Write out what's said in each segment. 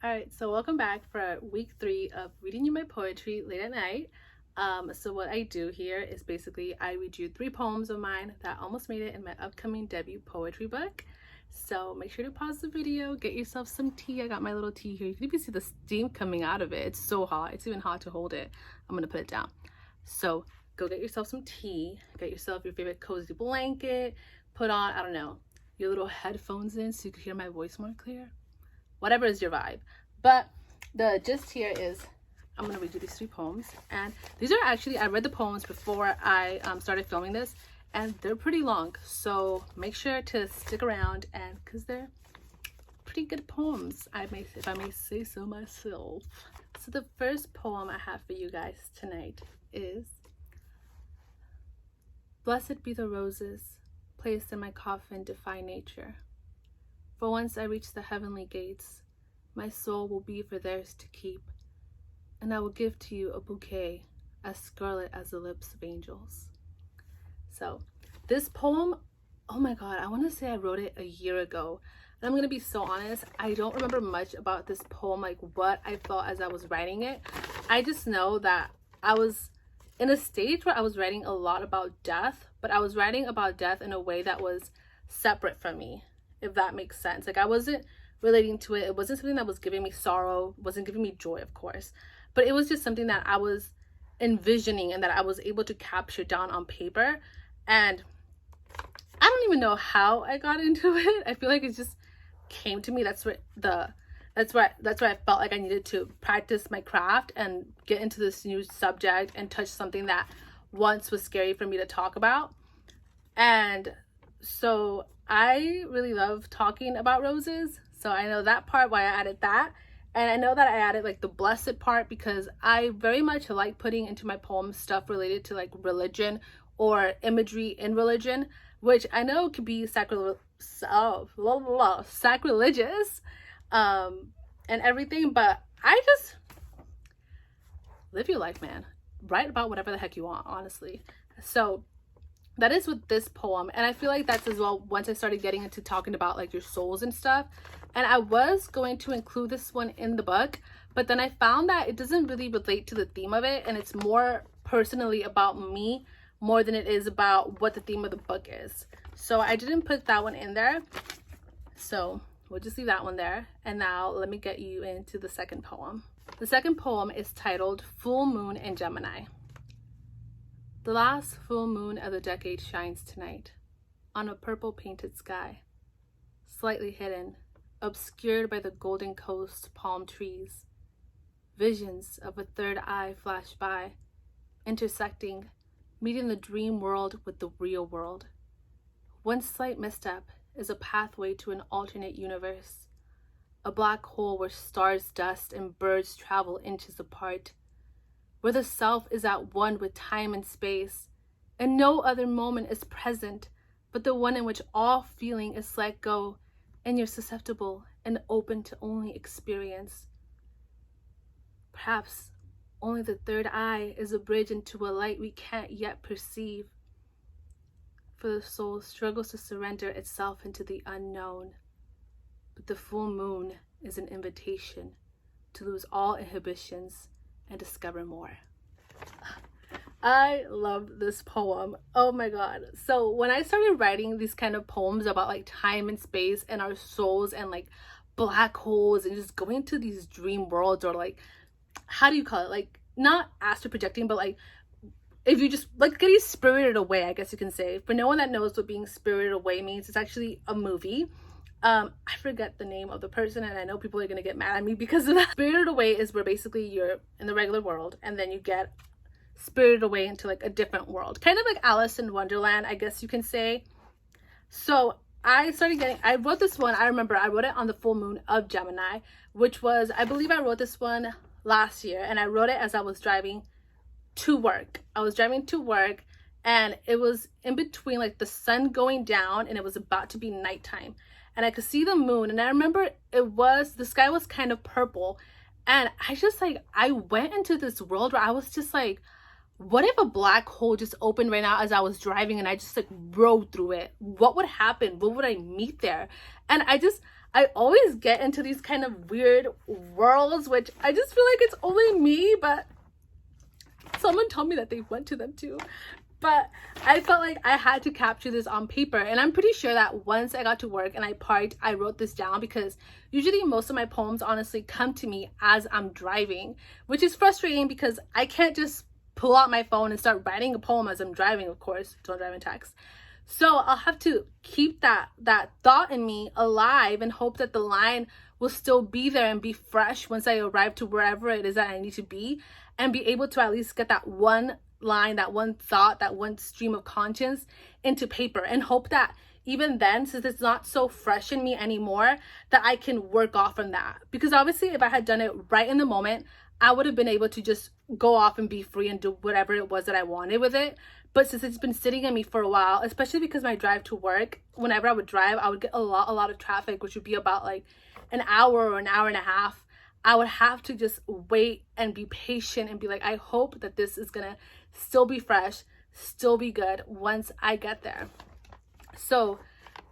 Alright, so welcome back for week 3 of reading you my poetry late at night. So what I do here is basically I read you 3 poems of mine that almost made it in my upcoming debut poetry book. So make sure to pause the video, get yourself some tea. I got my little tea here. You can even see the steam coming out of it. It's so hot. It's even hot to hold it. I'm gonna put it down. So go get yourself some tea, get yourself your favorite cozy blanket, put on, I don't know, your little headphones in so you can hear my voice more clear. Whatever is your vibe. But the gist here is I'm gonna read you these 3 poems, and these are actually, I read the poems before I started filming this, and they're pretty long, so make sure to stick around, and because they're pretty good poems, if I may say so myself. So the first poem I have for you guys tonight is: Blessed be the roses placed in my coffin, defy nature. For once I reach the heavenly gates, my soul will be for theirs to keep, and I will give to you a bouquet as scarlet as the lips of angels. So this poem, oh my god, I want to say I wrote it a year ago, and I'm gonna be so honest, I don't remember much about this poem, like what I felt as I was writing it. I just know that I was in a stage where I was writing a lot about death, but I was writing about death in a way that was separate from me, if that makes sense. Like I wasn't relating to it. It wasn't something that was giving me sorrow, wasn't giving me joy, of course, but it was just something that I was envisioning and that I was able to capture down on paper. And I don't even know how I got into it. I feel like it just came to me. That's where I felt like I needed to practice my craft and get into this new subject and touch something that once was scary for me to talk about. And so I really love talking about roses, so I know that part, why I added that. And I know that I added like the blessed part because I very much like putting into my poems stuff related to like religion or imagery in religion, which I know could be sacrilegious and everything, but I just live your life, man. Write about whatever the heck you want, honestly. So that is with this poem, and I feel like that's as well once I started getting into talking about like your souls and stuff. And I was going to include this one in the book, but then I found that it doesn't really relate to the theme of it, and it's more personally about me more than it is about what the theme of the book is. So I didn't put that one in there, so we'll just leave that one there. And now let me get you into the second poem. The second poem is titled Full Moon in Gemini. The last full moon of the decade shines tonight on a purple painted sky, slightly hidden, obscured by the golden coast palm trees. Visions of a third eye flash by, intersecting, meeting the dream world with the real world. One slight misstep is a pathway to an alternate universe, a black hole where stars dust and birds travel inches apart, where the self is at one with time and space, and no other moment is present but the one in which all feeling is let go, and you're susceptible and open to only experience. Perhaps only the third eye is a bridge into a light we can't yet perceive, for the soul struggles to surrender itself into the unknown, but the full moon is an invitation to lose all inhibitions and discover more. I love this poem. Oh my god. So when I started writing these kind of poems about like time and space and our souls and like black holes and just going to these dream worlds, or like, how do you call it, like not astral projecting, but like if you just like getting spirited away, I guess you can say. For no one that knows what being spirited away means, it's actually a movie. I forget the name of the person, and I know people are gonna get mad at me because of that. Spirited away is where basically you're in the regular world and then you get spirited away into like a different world, kind of like Alice in Wonderland, I guess you can say. So I wrote this one, I remember I wrote it on the full moon of Gemini, which was, I believe I wrote this one last year, and I wrote it as I was driving to work. I was driving to work, and it was in between like the sun going down and it was about to be nighttime, and I could see the moon, and I remember the sky was kind of purple, and I went into this world where I was just like, what if a black hole just opened right now as I was driving and I just like rode through it? What would happen? What would I meet there? And I always get into these kind of weird worlds, which I just feel like it's only me, but someone told me that they went to them too. But I felt like I had to capture this on paper, and I'm pretty sure that once I got to work and I parked, I wrote this down, because usually most of my poems honestly come to me as I'm driving, which is frustrating because I can't just pull out my phone and start writing a poem as I'm driving. Of course, don't drive and text. So I'll have to keep that thought in me alive and hope that the line will still be there and be fresh once I arrive to wherever it is that I need to be, and be able to at least get that one line, that one thought, that one stream of conscience into paper, and hope that even then, since it's not so fresh in me anymore, that I can work off from that. Because obviously if I had done it right in the moment, I would have been able to just go off and be free and do whatever it was that I wanted with it. But since it's been sitting in me for a while, especially because my drive to work, whenever I would drive, I would get a lot of traffic, which would be about like an hour or an hour and a half. I would have to just wait and be patient and be like, I hope that this is gonna still be fresh, still be good once I get there. So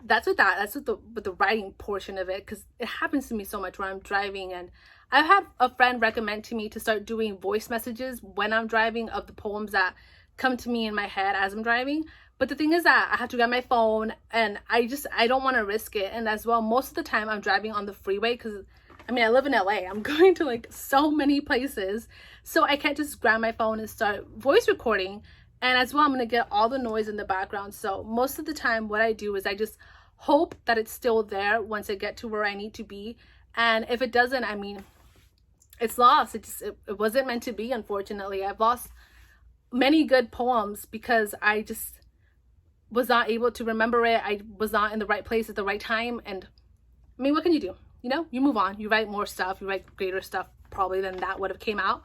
that's with that. That's with the writing portion of it, because it happens to me so much when I'm driving. And I've had a friend recommend to me to start doing voice messages when I'm driving of the poems that come to me in my head as I'm driving. But the thing is that I have to grab my phone, and I don't want to risk it. And as well, most of the time I'm driving on the freeway, because I mean, I live in LA. I'm going to like so many places. So I can't just grab my phone and start voice recording. And as well, I'm going to get all the noise in the background. So most of the time what I do is I just hope that it's still there once I get to where I need to be. And if it doesn't, I mean, it's lost. It wasn't meant to be, unfortunately. I've lost many good poems because I just was not able to remember it. I was not in the right place at the right time. And I mean, what can you do? You know, you move on, you write more stuff, you write greater stuff probably than that would have came out.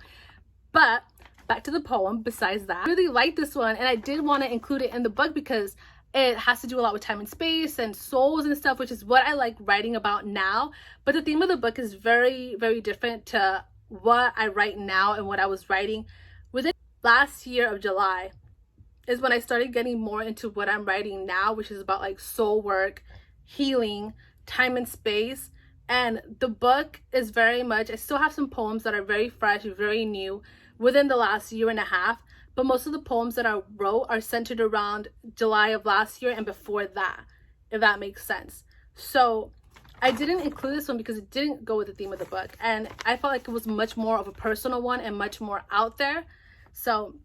But back to the poem, besides that, I really like this one, and I did want to include it in the book because it has to do a lot with time and space and souls and stuff, which is what I like writing about now. But the theme of the book is very, very different to what I write now and what I was writing. Within last year of July is when I started getting more into what I'm writing now, which is about like soul work, healing, time and space. And the book is very much, I still have some poems that are very fresh, very new within the last year and a half, but most of the poems that I wrote are centered around July of last year and before that, if that makes sense. So I didn't include this one because it didn't go with the theme of the book, and I felt like it was much more of a personal one and much more out there. So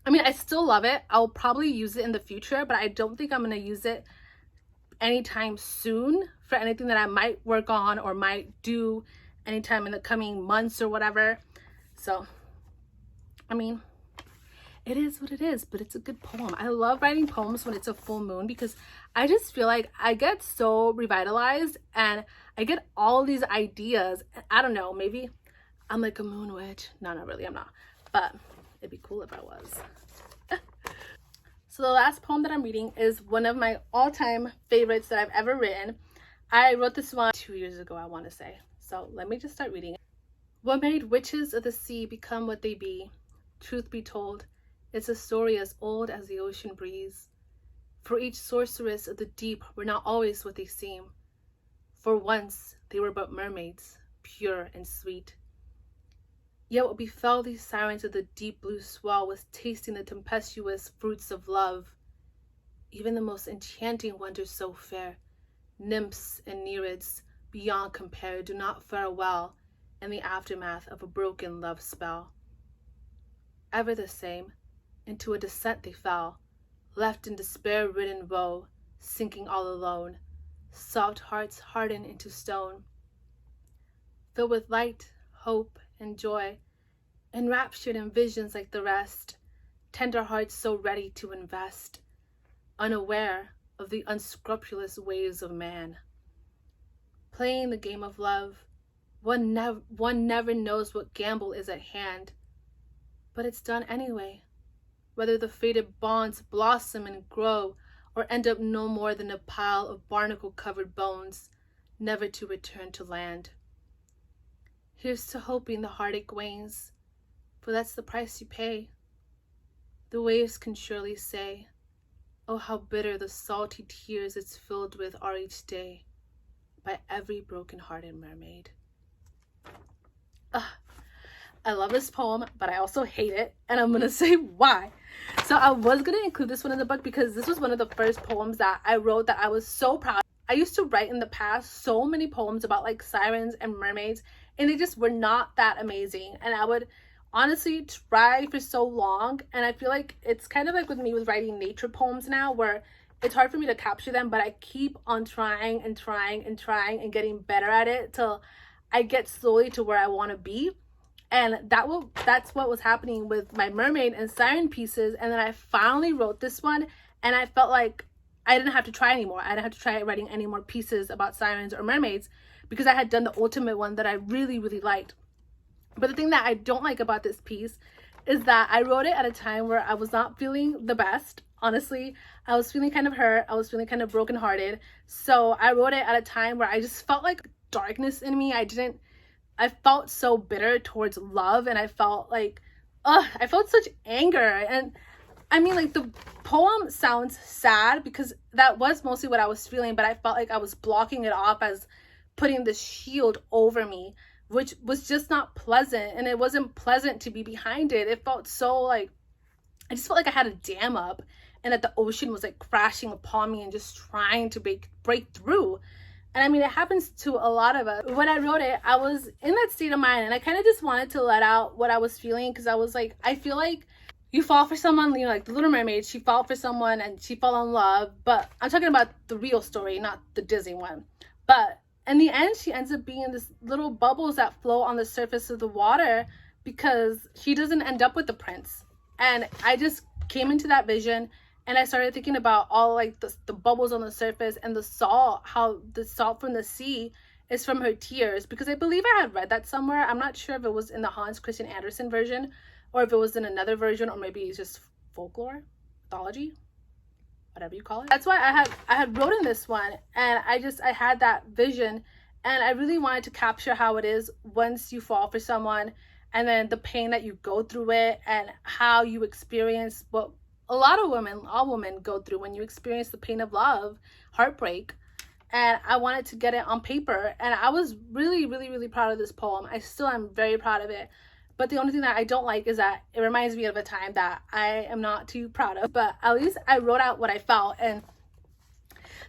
I mean, I still love it. I'll probably use it in the future, but I don't think I'm going to use it anytime soon for anything that I might work on or might do anytime in the coming months or whatever. So I mean, it is what it is, but it's a good poem. I love writing poems when it's a full moon because I just feel like I get so revitalized and I get all these ideas. I don't know, maybe I'm like a moon witch. No, not really, I'm not, but it'd be cool if I was. So the last poem that I'm reading is one of my all-time favorites that I've ever written. I wrote this one 2 years ago, I want to say. So let me just start reading it. What made witches of the sea become what they be? Truth be told, it's a story as old as the ocean breeze. For each sorceress of the deep were not always what they seem. For once they were but mermaids, pure and sweet. Yet what befell these sirens of the deep blue swell was tasting the tempestuous fruits of love. Even the most enchanting wonders so fair, nymphs and nereids beyond compare, do not fare well in the aftermath of a broken love spell. Ever the same, into a descent they fell, left in despair-ridden woe, sinking all alone, soft hearts hardened into stone. Filled with light, hope, and joy, enraptured in visions like the rest, tender hearts so ready to invest, unaware of the unscrupulous ways of man. Playing the game of love, one never knows what gamble is at hand, but it's done anyway, whether the fated bonds blossom and grow or end up no more than a pile of barnacle-covered bones, never to return to land. Here's to hoping the heartache wanes, for that's the price you pay. The waves can surely say, oh, how bitter the salty tears it's filled with are each day. by every broken-hearted mermaid. Ugh. I love this poem, but I also hate it, and I'm gonna say why. So I was gonna include this one in the book because this was one of the first poems that I wrote that I was so proud of. I used to write in the past so many poems about like sirens and mermaids, and they just were not that amazing. And I would honestly try for so long, and I feel like it's kind of like with me with writing nature poems now, where it's hard for me to capture them, but I keep on trying and trying and trying and getting better at it till I get slowly to where I want to be. And that's what was happening with my mermaid and siren pieces. And then I finally wrote this one, and I felt like I didn't have to try anymore. I didn't have to try writing any more pieces about sirens or mermaids because I had done the ultimate one that I really, really liked. But the thing that I don't like about this piece is that I wrote it at a time where I was not feeling the best. Honestly, I was feeling kind of hurt. I was feeling kind of brokenhearted. So I wrote it at a time where I just felt like darkness in me. I felt so bitter towards love, and I felt like, I felt such anger. And I mean, like, the poem sounds sad because that was mostly what I was feeling, but I felt like I was blocking it off as putting this shield over me, which was just not pleasant. And it wasn't pleasant to be behind it. It felt so like, I just felt like I had a dam up and that the ocean was like crashing upon me and just trying to break through. And I mean, it happens to a lot of us. When I wrote it, I was in that state of mind, and I kind of just wanted to let out what I was feeling, because I was like, I feel like you fall for someone, you know, like the Little Mermaid, she fell for someone and she fell in love. But I'm talking about the real story, not the Disney one. But in the end, she ends up being this little bubbles that float on the surface of the water because she doesn't end up with the prince. And I just came into that vision, and I started thinking about all like the bubbles on the surface and the salt, how the salt from the sea is from her tears. Because I believe I had read that somewhere. I'm not sure if it was in the Hans Christian Andersen version or if it was in another version, or maybe it's just folklore, mythology, whatever you call it. That's why I had wrote in this one, and I had that vision, and I really wanted to capture how it is once you fall for someone, and then the pain that you go through it, and how you experience what a lot of women, all women go through when you experience the pain of love, heartbreak. And I wanted to get it on paper, and I was really, really, really proud of this poem. I still am very proud of it. But the only thing that I don't like is that it reminds me of a time that I am not too proud of. But at least I wrote out what I felt, and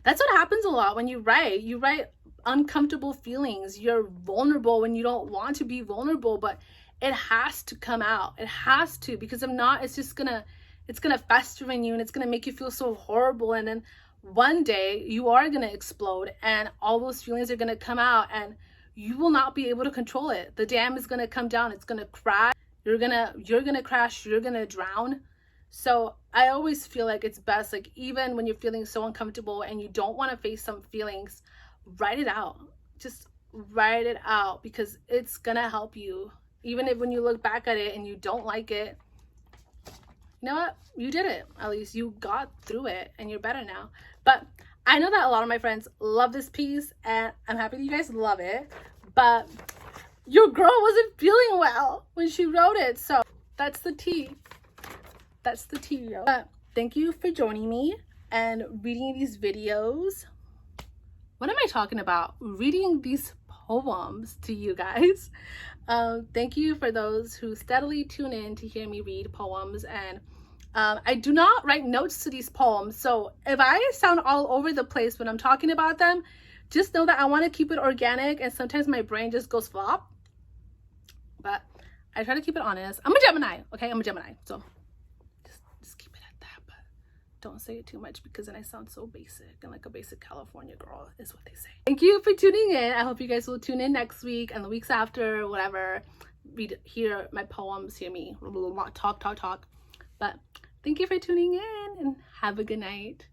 that's what happens a lot when you write. You write uncomfortable feelings. You're vulnerable when you don't want to be vulnerable, but it has to come out. It has to, because if not, it's gonna fester in you, and it's gonna make you feel so horrible. And then one day you are gonna explode, and all those feelings are gonna come out, and you will not be able to control it. The dam is gonna come down. It's gonna crash. You're gonna crash. You're gonna drown. So I always feel like it's best, like, even when you're feeling so uncomfortable and you don't want to face some feelings, write it out. Just write it out, because it's gonna help you. Even if when you look back at it and you don't like it, you know what? You did it. At least you got through it, and you're better now. But I know that a lot of my friends love this piece, and I'm happy that you guys love it. But your girl wasn't feeling well when she wrote it, so that's the tea. That's the tea, yo. But thank you for joining me and reading these videos. What am I talking about? Reading these poems to you guys. Thank you for those who steadily tune in to hear me read poems. And I do not write notes to these poems, so if I sound all over the place when I'm talking about them, just know that I want to keep it organic, and sometimes my brain just goes flop. But I try to keep it honest. I'm a Gemini, okay? I'm a Gemini, so just keep it at that, but don't say it too much, because then I sound so basic, and like a basic California girl is what they say. Thank you for tuning in. I hope you guys will tune in next week and the weeks after, whatever. Hear my poems, hear me talk. But thank you for tuning in, and have a good night.